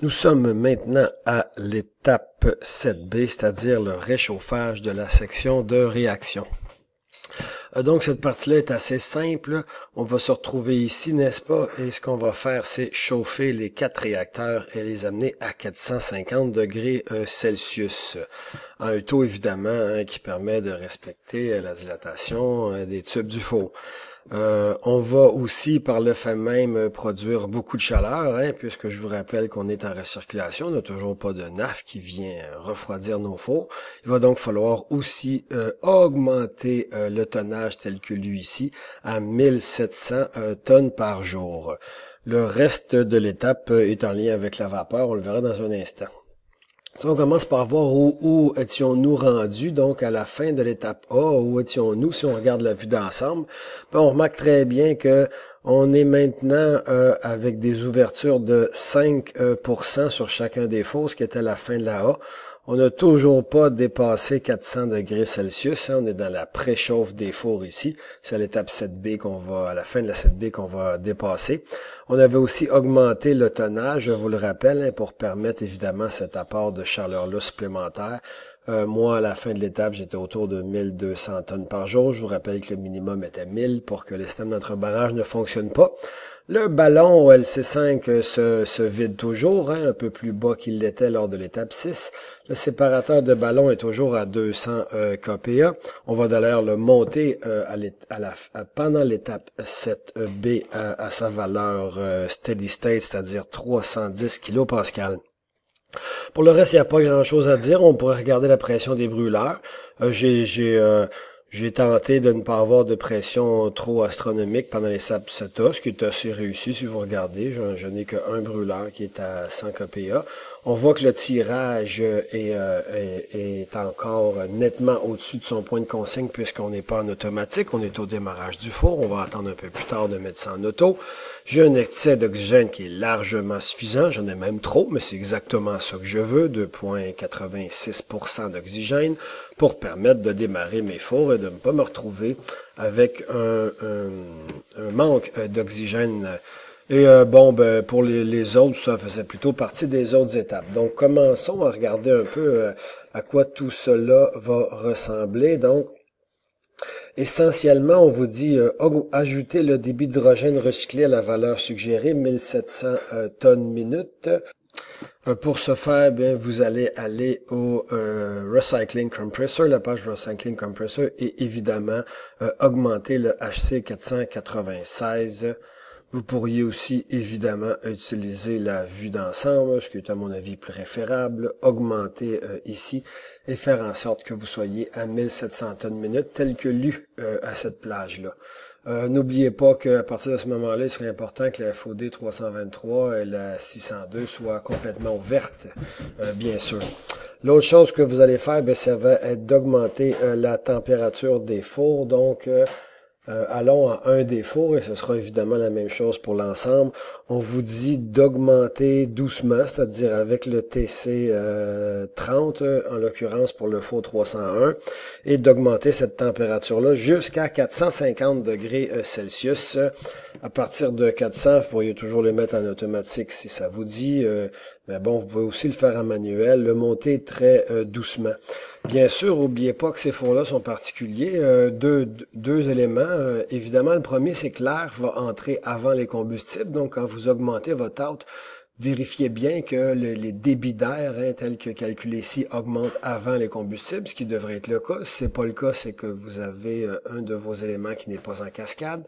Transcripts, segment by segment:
Nous sommes maintenant à l'étape 7B, c'est-à-dire le réchauffage de la section de réaction. Donc cette partie-là est assez simple. On va se retrouver ici, n'est-ce pas? Et ce qu'on va faire, c'est chauffer les 4 réacteurs et les amener à 450 degrés Celsius. À un taux évidemment qui permet de respecter la dilatation des tubes du four. On va aussi par le fait même produire beaucoup de chaleur, puisque je vous rappelle qu'on est en recirculation, on n'a toujours pas de naf qui vient refroidir nos fours. Il va donc falloir aussi augmenter le tonnage tel que lui ici à 1700 tonnes par jour. Le reste de l'étape est en lien avec la vapeur, on le verra dans un instant. Si on commence par voir où étions-nous rendus, donc à la fin de l'étape A, où étions-nous si on regarde la vue d'ensemble, on remarque très bien que on est maintenant avec des ouvertures de 5% sur chacun des fours, ce qui était la fin de la A. On n'a toujours pas dépassé 400 degrés Celsius. On est dans la préchauffe des fours ici. C'est à l'étape 7B à la fin de la 7B qu'on va dépasser. On avait aussi augmenté le tonnage, je vous le rappelle, pour permettre évidemment cet apport de chaleur-là supplémentaire. Moi, à la fin de l'étape, j'étais autour de 1200 tonnes par jour. Je vous rappelle que le minimum était 1000 pour que le système d'entrebarrage ne fonctionne pas. Le ballon au LC5 se vide toujours, un peu plus bas qu'il l'était lors de l'étape 6. Le séparateur de ballon est toujours à 200 kPa. On va d'ailleurs le monter pendant l'étape 7B à sa valeur steady state, c'est-à-dire 310 kPa. Pour le reste, il n'y a pas grand-chose à dire. On pourrait regarder la pression des brûleurs. J'ai tenté de ne pas avoir de pression trop astronomique pendant les SAP-SETA, ce qui est assez réussi si vous regardez. Je n'ai qu'un brûleur qui est à 100 kPa. On voit que le tirage est encore nettement au-dessus de son point de consigne puisqu'on n'est pas en automatique. On est au démarrage du four. On va attendre un peu plus tard de mettre ça en auto. J'ai un excès d'oxygène qui est largement suffisant. J'en ai même trop, mais c'est exactement ça que je veux. 2,86% d'oxygène pour permettre de démarrer mes fours et de ne pas me retrouver avec un manque d'oxygène. Et pour les autres, ça faisait plutôt partie des autres étapes. Donc, commençons à regarder un peu à quoi tout cela va ressembler. Donc, essentiellement, on vous dit ajouter le débit d'hydrogène recyclé à la valeur suggérée, 1700 tonnes minutes. Pour ce faire, bien, vous allez aller au Recycling Compressor, la page Recycling Compressor, et évidemment augmenter le HC 496. Vous pourriez aussi évidemment utiliser la vue d'ensemble, ce qui est à mon avis préférable, augmenter ici et faire en sorte que vous soyez à 1700 tonnes minutes tel que lu à cette plage-là. N'oubliez pas qu'à partir de ce moment-là, il serait important que la FOD 323 et la 602 soient complètement ouvertes, bien sûr. L'autre chose que vous allez faire, ça va être d'augmenter la température des fours. Donc, allons à un des fours et ce sera évidemment la même chose pour l'ensemble. On vous dit d'augmenter doucement, c'est-à-dire avec le TC 30, en l'occurrence pour le four 301, et d'augmenter cette température-là jusqu'à 450 degrés Celsius. À partir de 400, vous pourriez toujours le mettre en automatique si ça vous dit. Mais bon, vous pouvez aussi le faire en manuel, le monter très doucement. Bien sûr, n'oubliez pas que ces fours-là sont particuliers. Deux éléments. Évidemment, le premier, c'est que l'air va entrer avant les combustibles. Donc, quand vous augmentez votre out, vérifiez bien que les débits d'air, tels que calculés ici, augmentent avant les combustibles, ce qui devrait être le cas. Si c'est pas le cas, c'est que vous avez un de vos éléments qui n'est pas en cascade.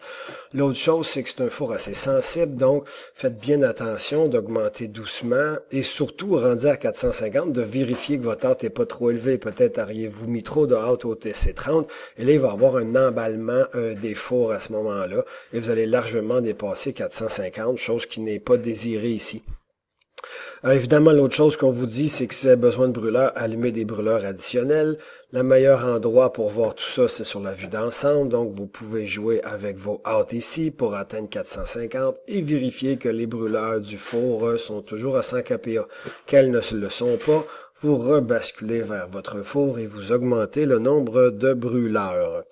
L'autre chose, c'est que c'est un four assez sensible, donc faites bien attention d'augmenter doucement et surtout, rendu à 450, de vérifier que votre out n'est pas trop élevé. Peut-être auriez-vous mis trop de out au TC30 et là, il va y avoir un emballement des fours à ce moment-là et vous allez largement dépasser 450, chose qui n'est pas désirée ici. Évidemment, l'autre chose qu'on vous dit, c'est que si vous avez besoin de brûleurs, allumez des brûleurs additionnels. Le meilleur endroit pour voir tout ça, c'est sur la vue d'ensemble. Donc, vous pouvez jouer avec vos out ici pour atteindre 450 et vérifier que les brûleurs du four sont toujours à 100 kPa. Qu'elles ne le sont pas, vous rebasculez vers votre four et vous augmentez le nombre de brûleurs.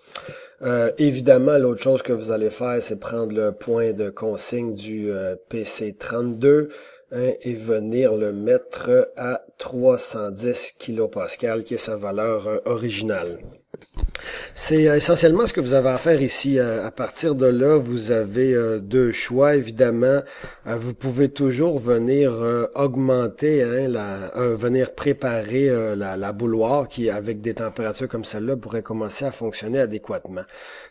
Évidemment, l'autre chose que vous allez faire, c'est prendre le point de consigne du PC32. hein, et venir le mettre à 310 kPa, qui est sa valeur originale. C'est essentiellement ce que vous avez à faire ici. À partir de là, vous avez deux choix. Évidemment, vous pouvez toujours venir augmenter, hein, venir préparer la bouilloire qui, avec des températures comme celle-là, pourrait commencer à fonctionner adéquatement.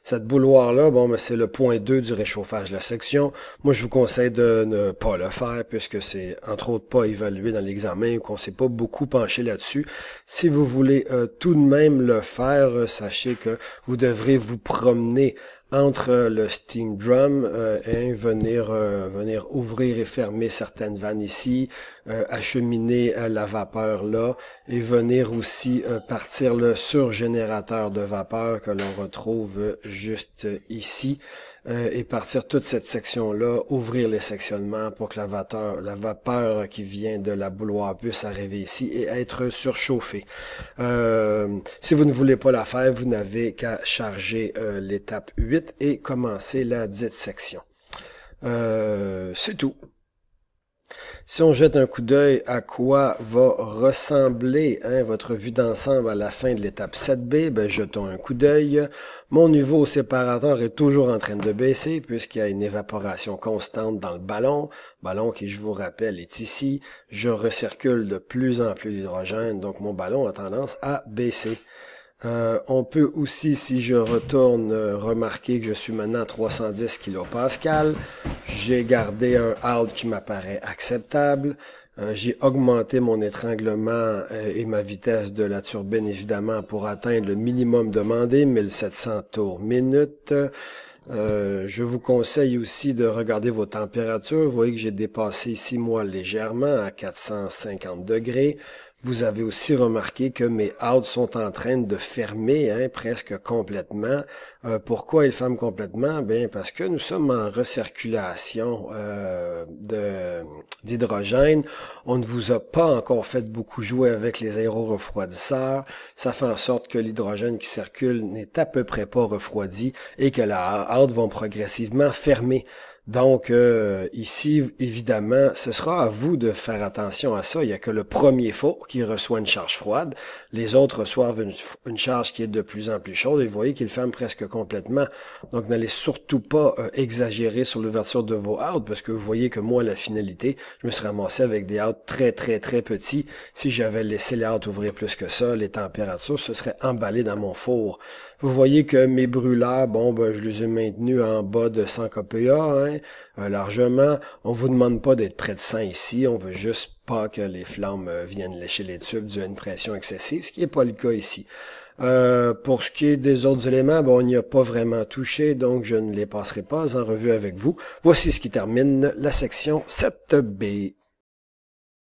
Cette bouilloire-là, bon, ben, c'est le point 2 du réchauffage de la section. Moi, je vous conseille de ne pas le faire puisque c'est, entre autres, pas évalué dans l'examen ou qu'on s'est pas beaucoup penché là-dessus. Si vous voulez tout de même le faire, sachez que vous devrez vous promener entre le steam drum et venir ouvrir et fermer certaines vannes ici, acheminer la vapeur là et venir aussi partir le surgénérateur de vapeur que l'on retrouve juste ici. Et partir toute cette section-là, ouvrir les sectionnements pour que la vapeur qui vient de la bouilloire puisse arriver ici et être surchauffée. Si vous ne voulez pas la faire, vous n'avez qu'à charger l'étape 8 et commencer la dite section. C'est tout. Si on jette un coup d'œil à quoi va ressembler votre vue d'ensemble à la fin de l'étape 7B, ben, jetons un coup d'œil. Mon niveau séparateur est toujours en train de baisser puisqu'il y a une évaporation constante dans le ballon. Ballon qui, je vous rappelle, est ici. Je recircule de plus en plus d'hydrogène, donc mon ballon a tendance à baisser. On peut aussi, si je retourne, remarquer que je suis maintenant à 310 kPa. J'ai gardé un out qui m'apparaît acceptable. J'ai augmenté mon étranglement et ma vitesse de la turbine, évidemment, pour atteindre le minimum demandé, 1700 tours minute. Je vous conseille aussi de regarder vos températures. Vous voyez que j'ai dépassé ici, moi, légèrement à 450 degrés. Vous avez aussi remarqué que mes outs sont en train de fermer presque complètement. Pourquoi ils ferment complètement? Bien, parce que nous sommes en recirculation d'hydrogène. On ne vous a pas encore fait beaucoup jouer avec les aérorefroidisseurs. Ça fait en sorte que l'hydrogène qui circule n'est à peu près pas refroidi et que la out vont progressivement fermer. Donc, ici, évidemment, ce sera à vous de faire attention à ça. Il n'y a que le premier four qui reçoit une charge froide. Les autres reçoivent une charge qui est de plus en plus chaude. Et vous voyez qu'il ferme presque complètement. Donc, n'allez surtout pas exagérer sur l'ouverture de vos outs parce que vous voyez que moi, à la finalité, je me serais ramassé avec des outs très, très, très petits. Si j'avais laissé les outs ouvrir plus que ça, les températures se seraient emballées dans mon four. Vous voyez que mes brûleurs, bon, ben, je les ai maintenus en bas de 100 kPa, largement. On vous demande pas d'être près de 100 ici. On veut juste pas que les flammes viennent lécher les tubes dû à une pression excessive, ce qui n'est pas le cas ici. Pour ce qui est des autres éléments, bon, on n'y a pas vraiment touché, donc je ne les passerai pas en revue avec vous. Voici ce qui termine la section 7B.